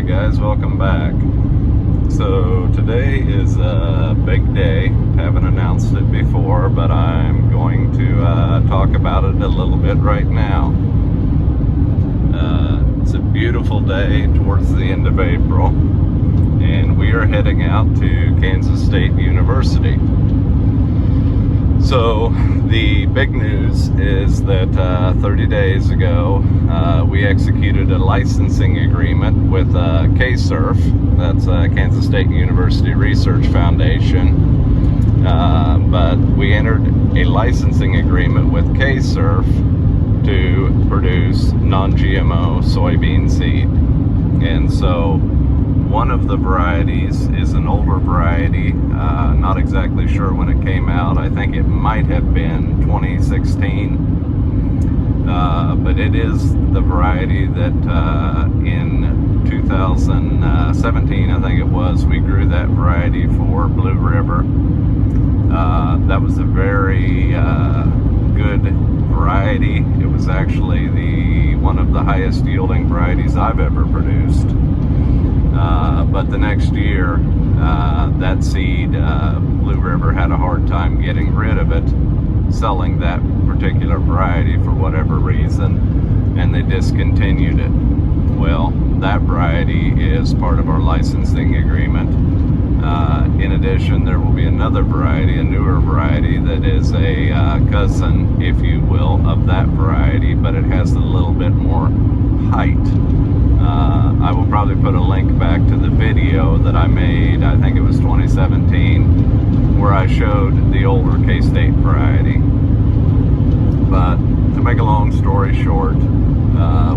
Alright guys, welcome back. So today is a big day. Haven't announced it before, but I'm going to talk about it a little bit right now. It's a beautiful day towards the end of April, and we are heading out to Kansas State University. So the big news is that 30 days ago we executed a licensing agreement with K-Surf, that's Kansas State University Research Foundation, but we entered a licensing agreement with K-Surf to produce non-GMO soybean seed. And so one of the varieties is an older variety, not exactly sure when it came out. I think it might have been 2016, but it is the variety that in 2017, I think it was, we grew that variety for Blue River. That was a very good variety. It was actually one of the highest yielding varieties I've ever produced. But the next year, that seed, Blue River had a hard time getting rid of it, selling that particular variety for whatever reason, and they discontinued it. Well, that variety is part of our licensing agreement. In addition, there will be another variety, a newer variety, that is a cousin, if you will, of that variety, but it has a little bit more height. I will probably put a link back to the video that I made, I think it was 2017, where I showed the older K-State variety. But to make a long story short,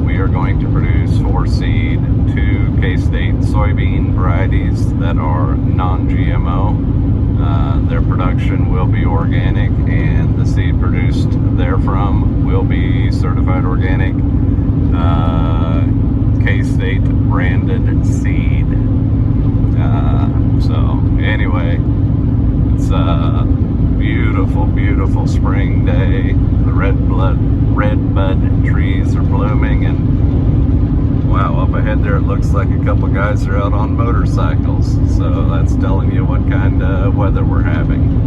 we are going to produce for seed 2 K-State soybean varieties that are non-GMO. Their production will be organic, and the seed produced therefrom will be certified organic, K-State branded seed. So anyway, it's a beautiful, beautiful spring day. The red bud trees are blooming, and wow, up ahead there it looks like a couple guys are out on motorcycles. So that's telling you what kind of weather we're having.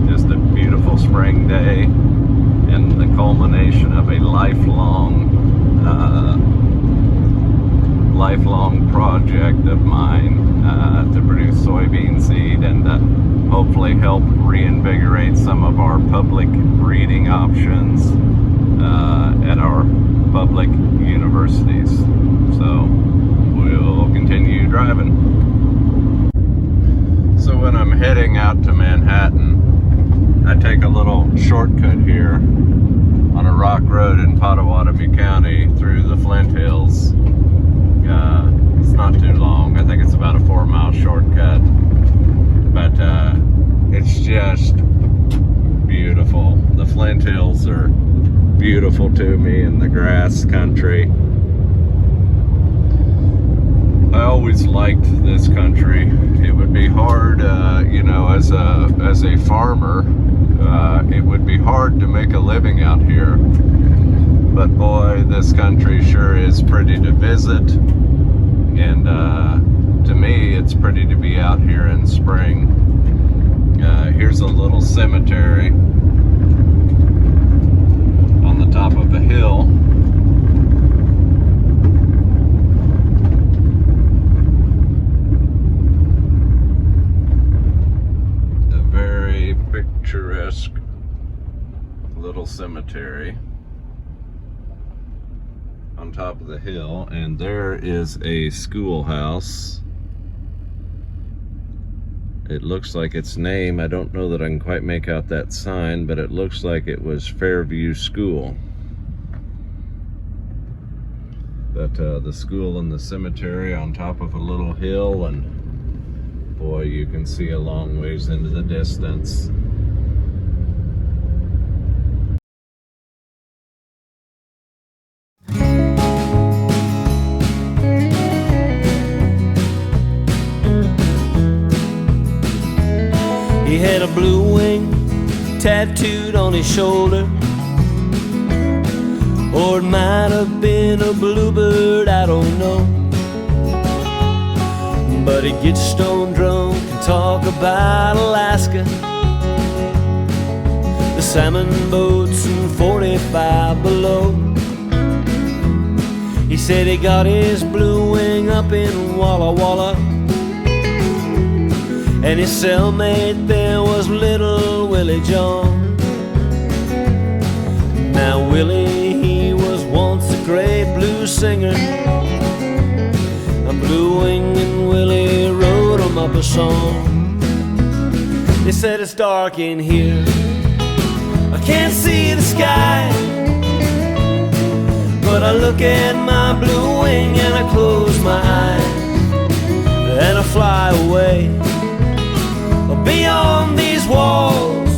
Just a beautiful spring day, and the culmination of a lifelong project of mine to produce soybean seed and hopefully help reinvigorate some of our public breeding options at our public universities. So we'll continue driving. So when I'm heading out to Manhattan, I take a little shortcut here on a rock road in Pottawatomie County through the Flint Hills. It's not too long. I think it's about a 4-mile shortcut, but it's just beautiful. The Flint Hills are beautiful to me, in the grass country. I always liked this country. It would be hard, as a farmer, it would be hard to make a living out here. But boy, this country sure is pretty to visit. And to me, it's pretty to be out here in spring. Here's a little cemetery on the top of a hill. A very picturesque little cemetery on top of the hill, and there is a schoolhouse. It looks like its name, I don't know that I can quite make out that sign, but it looks like it was Fairview School. But the school and the cemetery on top of a little hill, and boy, you can see a long ways into the distance. He had a blue wing tattooed on his shoulder or it might have been a bluebird, I don't know. But he'd get stone drunk and talk about Alaska, the salmon boats and 45 below. He said he got his blue wing up in Walla Walla, and his cellmate there was little Willie John. Now Willie, he was once a great blues singer. I'm blue winging Willie wrote him up a song. They said it's dark in here, I can't see the sky, but I look at my blue wing and I close my eyes and I fly away beyond these walls,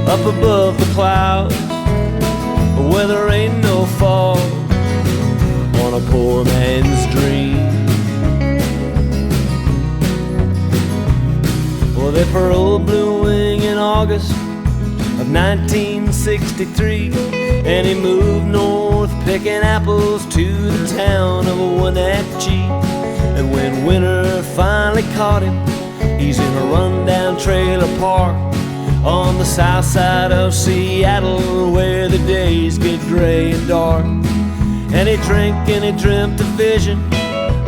up above the clouds, where there ain't no fall on a poor man's dream. Well, they furled Blue Wing in August of 1963, and he moved north picking apples to the town of Wenatchee. And when winter finally caught him, he's in a rundown trailer park on the south side of Seattle, where the days get gray and dark. And he drank and he dreamt a vision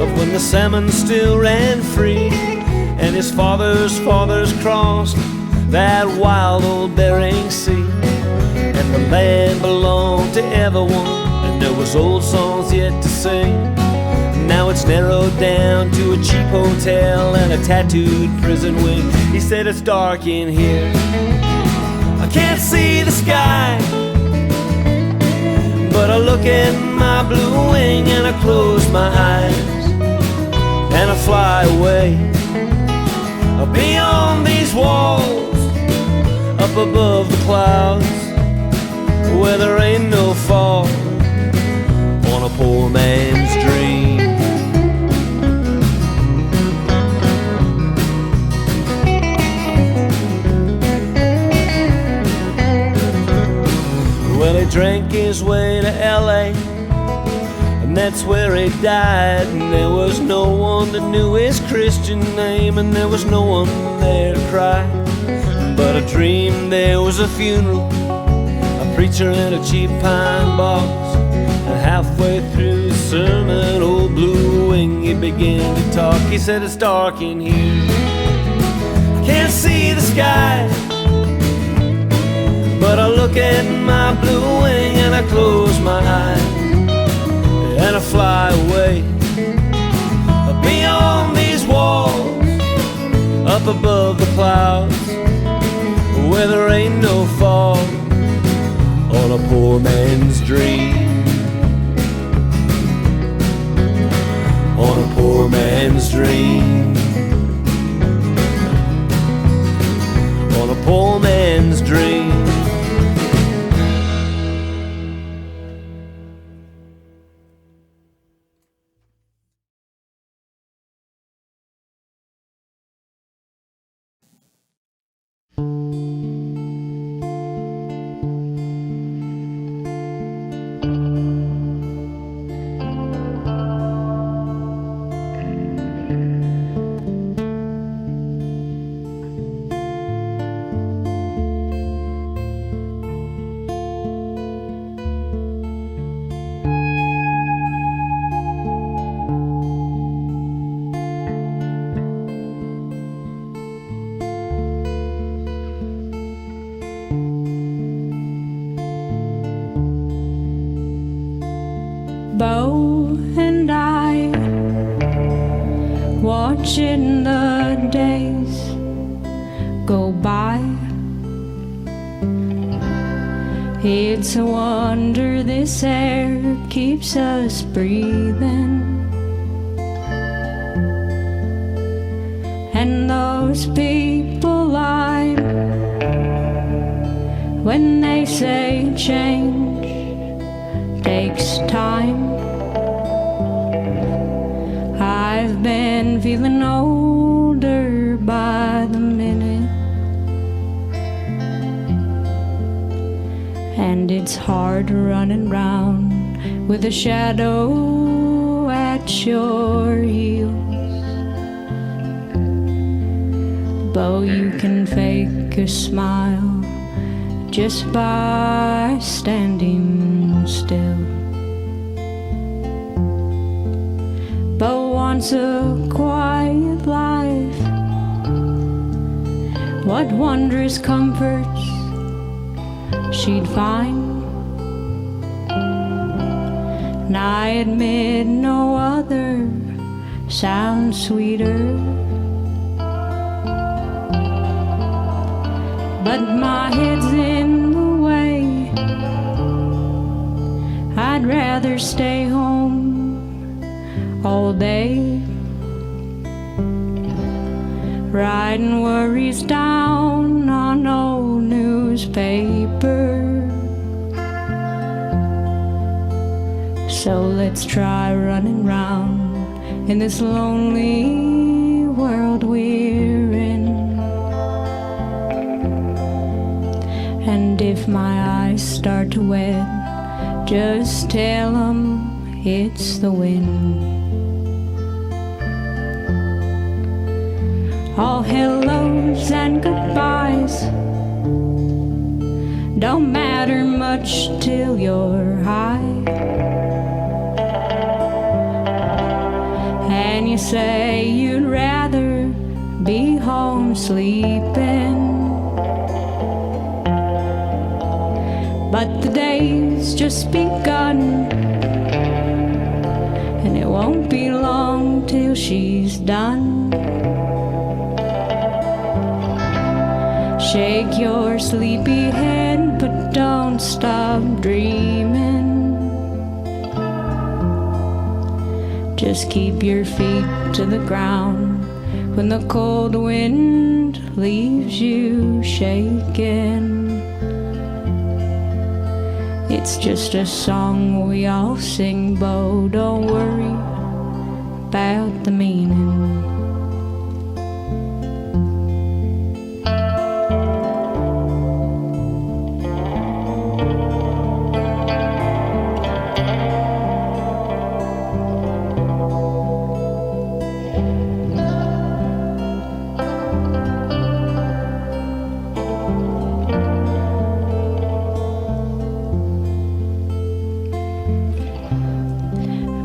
of when the salmon still ran free, and his fathers crossed that wild old Bering Sea. And the land belonged to everyone, and there was old songs yet to sing. Now it's narrowed down to a cheap hotel and a tattooed prison wing. He said it's dark in here, I can't see the sky, but I look at my blue wing and I close my eyes and I fly away beyond these walls, up above the clouds, where there ain't no fall on a poor man's dream. Well, he drank his way to LA, and that's where he died. And there was no one that knew his Christian name, and there was no one there to cry. But I dreamed there was a funeral, a preacher in a cheap pine box, and halfway through the sermon, old Blue Wing, he began to talk. He said it's dark in here, I can't see the sky, but I look at my blue wing and I close my eyes and I fly away beyond these walls, up above the clouds, where there ain't no fall on a poor man's dream. On a poor man's dream. On a poor man's dream. Bo and I, watching the days go by. It's a wonder this air keeps us breathing, and those people lie when they say change takes time. I've been feeling older by the minute, and it It's hard running round with a shadow at your heels. But you can fake a smile just by standing still. But once a quiet life, what wondrous comforts she'd find. And I admit no other sounds sweeter. But my head's in the way. I'd rather stay home all day, writing worries down on old newspaper. So let's try running round in this lonely world we're in. And if my eyes start to wet, just tell 'em it's the wind. All hellos and goodbyes don't matter much till you're high. And you say you'd rather be home sleeping. But the day's just begun, and it won't be long till she's done. Shake your sleepy head, but don't stop dreaming. Just keep your feet to the ground when the cold wind leaves you shaking. It's just a song we all sing, Bo. Don't worry about the meaning.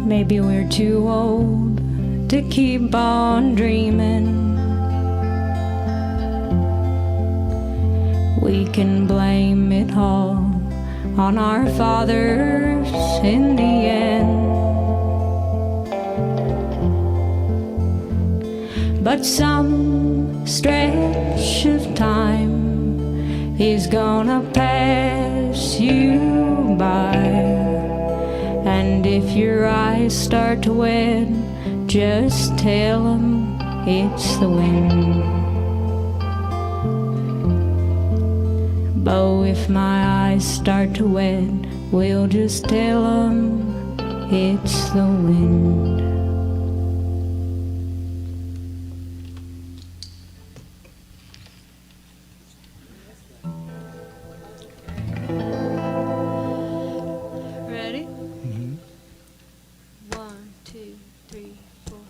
Maybe we're too old to keep on dreaming. We can blame it all on our fathers in the end. But some stretch of time is gonna pass you by. And if your eyes start to wet, just tell 'em it's the wind. But if my eyes start to wet, we'll just tell 'em it's the wind. Ready? Mm-hmm. 1, 2, 3, 4.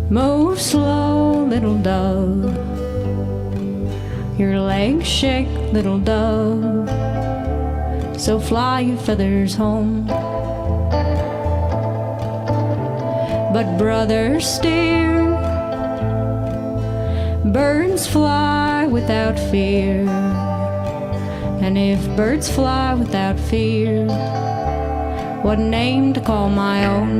Move slow, little dove. Your legs shake, little dove. So fly your feathers home. But brother steer, birds fly without fear. And if birds fly without fear, what name to call my own?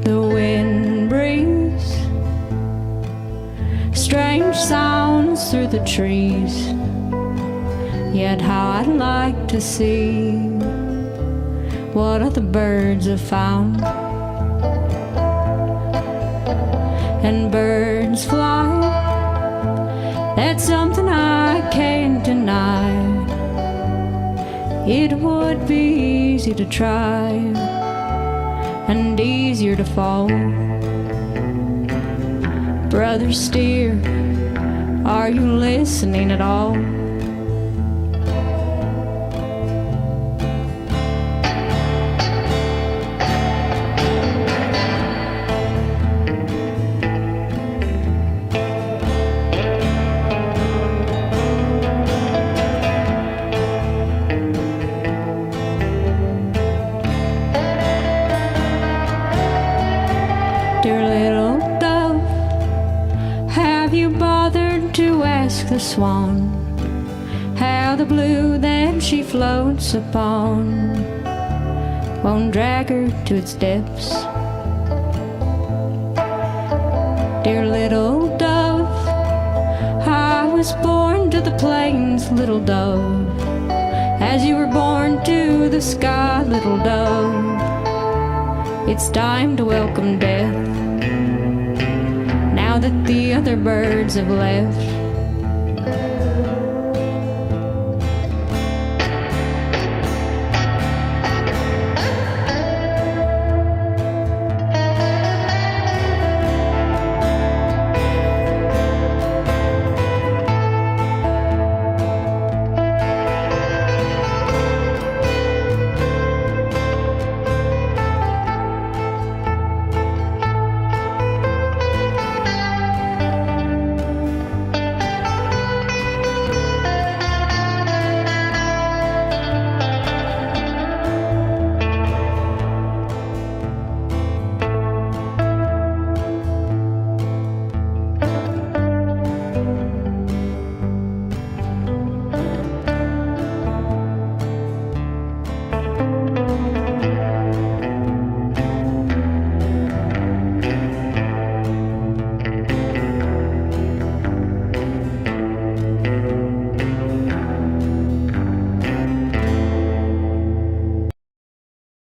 The wind breathes strange sounds through the trees. Yet how I'd like to see what other birds have found. and birds fly. That's something I can't deny. It would be easy to try and easier to fall. Brother Steer, are you listening at all? Dear little dove, have you bothered to ask the swan how the blue that she floats upon won't drag her to its depths? Dear little dove, I was born to the plains, little dove, as you were born to the sky, little dove. It's time to welcome death, now that the other birds have left.